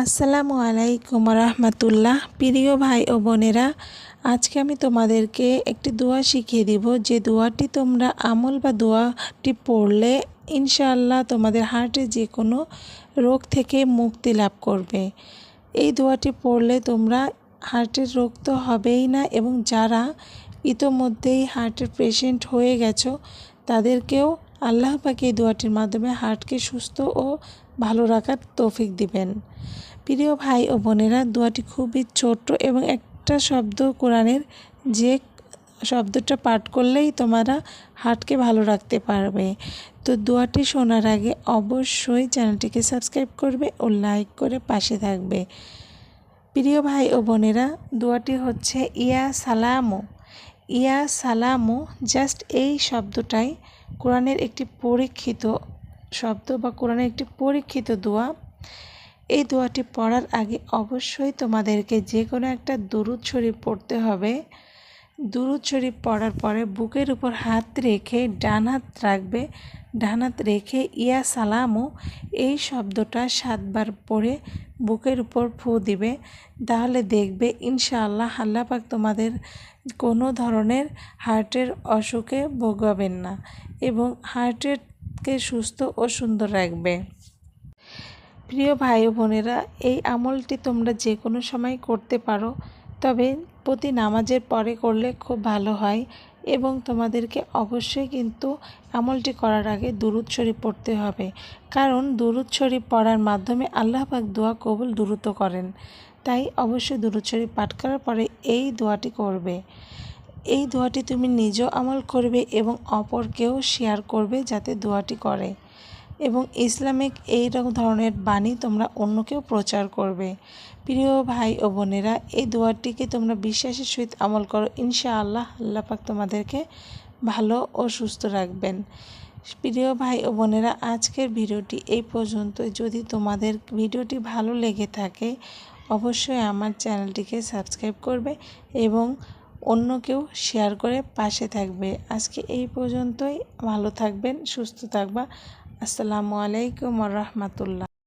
আসসালামু আলাইকুম রহমতুল্লাহ। প্রিয় ভাই ও বোনেরা, আজকে আমি তোমাদেরকে একটি দোয়া শিখিয়ে দিব, যে দোয়াটি তোমরা আমল বা দোয়াটি পড়লে ইনশাআল্লাহ তোমাদের হার্টের যে কোনো রোগ থেকে মুক্তি লাভ করবে। এই দোয়াটি পড়লে তোমরা হার্টের রোগ তো হবেই না, এবং যারা ইতোমধ্যেই হার্টের পেশেন্ট হয়ে গেছো তাদেরকেও আল্লাহ পাক এই দোয়াটির মাধ্যমে হার্টকে সুস্থ ও ভালো রাখার তৌফিক দিবেন। প্রিয় ভাই ও বোনেরা, দোয়াটি খুবই ছোট্ট এবং একটা শব্দ কোরআনের, যে শব্দটা পাঠ করলেই তোমরা হার্টকে ভালো রাখতে পারবে। তো দোয়াটি শোনার আগে অবশ্যই চ্যানেলটিকে সাবস্ক্রাইব করবে ও লাইক করে পাশে থাকবে। প্রিয় ভাই ও বোনেরা, দোয়াটি হচ্ছে ইয়া সালামু। ইয়া সালামু, জাস্ট এই শব্দটাই কোরআনের একটি পরীক্ষিত শব্দ বা কোরআনের একটি পরীক্ষিত দোয়া। এই দোয়াটি পড়ার আগে অবশ্যই তোমাদেরকে যে কোনো একটা দুরূদ শরীফ পড়তে হবে। দুরূদ শরীফ পড়ার পরে বুকের উপর হাত রেখে ডান হাত রাখবে, ডান হাত রেখে ইয়া সালামু এই শব্দটা 7 বার পড়ে বুকের উপর ফু দিবে। তাহলে দেখবে ইনশাআল্লাহ আল্লাহ পাক তোমাদের কোনো ধরনের হার্টের অসুখে ভোগাবেন না এবং হার্টকে সুস্থ ও সুন্দর রাখবে। প্রিয় ভাই ও বোনেরা, এই আমলটি তোমরা যে কোনো সময় করতে পারো, তবে প্রতি নামাজের পরে করলে খুব ভালো হয়। এবং তোমাদেরকে অবশ্যই কিন্তু আমলটি করার আগে দুরূদ শরীফ পড়তে হবে, কারণ দুরূদ শরীফ পড়ার মাধ্যমে আল্লাহ পাক দোয়া কবুল দ্রুত করেন। তাই অবশ্যই দুরূদ শরীফ পাঠ করার পরে এই দোয়াটি করবে। এই দোয়াটি তুমি নিজেও আমল করবে এবং অপরকেও শেয়ার করবে যাতে দোয়াটি করে, এবং ইসলামিক এই ধরনের বাণী তোমরা অন্যকেও প্রচার করবে। প্রিয় ভাই ও বোনেরা, এই দোয়াটিকে তোমরা বিশ্বাসের সহিত আমল করো, ইনশাআল্লাহ আল্লাহ পাক তোমাদেরকে ভালো ও সুস্থ রাখবেন। প্রিয় ভাই ও বোনেরা, আজকের ভিডিওটি এই পর্যন্ত। যদি তোমাদের ভিডিওটি ভালো লেগে থাকে অবশ্যই আমার চ্যানেলটিকে সাবস্ক্রাইব করবে এবং অন্যকেও শেয়ার করে পাশে থাকবে। আজকে এই পর্যন্তই। ভালো থাকবেন, সুস্থ থাকবা। আসসালামু আলাইকুম ওয়া রাহমাতুল্লাহ।